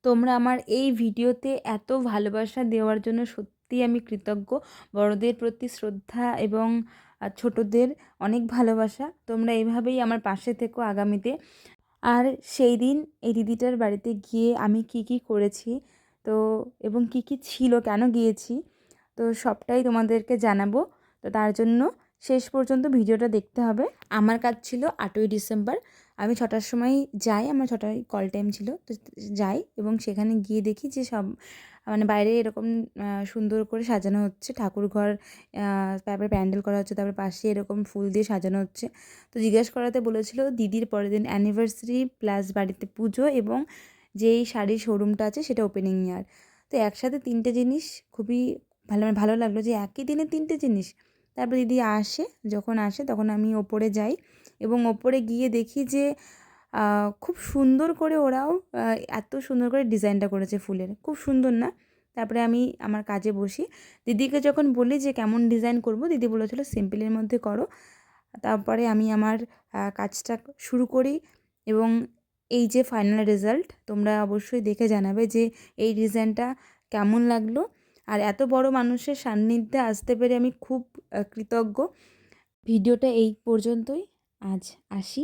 তোমরা আমার এই ভিডিওতে এত ভালোবাসা দেওয়ার জন্য সত্যিই আমি কৃতজ্ঞ। বড়দের প্রতি শ্রদ্ধা এবং ছোটদের অনেক ভালোবাসা। তোমরা এভাবেই আমার পাশে থেকো আগামীতে। আর সেই দিন এই দিদিটার বাড়িতে গিয়ে আমি কি কি করেছি, তো এবং কি কি ছিল, কেন গিয়েছি, তো সবটাই তোমাদেরকে জানাবো। তো তার জন্য শেষ পর্যন্ত ভিডিওটা দেখতে হবে। আমার কাজ ছিল 8ই ডিসেম্বর। আমি 6টার সময় যাই, আমার 6টায় কল টাইম ছিল, তো যাই এবং সেখানে গিয়ে দেখি যে সব মানে বাইরে এরকম সুন্দর করে সাজানো হচ্ছে ঠাকুর ঘর, তারপরে প্যান্ডেল করা হচ্ছে, তারপরে পাশে এরকম ফুল দিয়ে সাজানো হচ্ছে। তো জিজ্ঞেস করাতে বলেছিল দিদির পরের দিন অ্যানিভার্সারি প্লাস বাড়িতে পুজো এবং যেই শাড়ির শোরুমটা আছে সেটা ওপেনিং ইয়ার। তো একসাথে 3টে জিনিস খুবই ভালো লাগলো যে একই দিনে 3টে জিনিস। তারপর দিদি আসে, যখন আসে তখন আমি ওপরে যাই এবং ওপরে গিয়ে দেখি যে খুব সুন্দর করে ওরাও এত সুন্দর করে ডিজাইনটা করেছে ফুলের, খুব সুন্দর না? তারপরে আমি আমার কাজে বসি। দিদিকে যখন বলি যে কেমন ডিজাইন করব, দিদি বলেছিল সিম্পলের মধ্যে করো। তারপরে আমি আমার কাজটা শুরু করি এবং এই যে ফাইনাল রেজাল্ট তোমরা অবশ্যই দেখে জানাবে যে এই ডিজাইনটা কেমন লাগলো। আর এত বড় মানুষের সান্নিধ্যে আসতে পেরে আমি খুব কৃতজ্ঞ। ভিডিওটা এই পর্যন্তই, আজ আসি।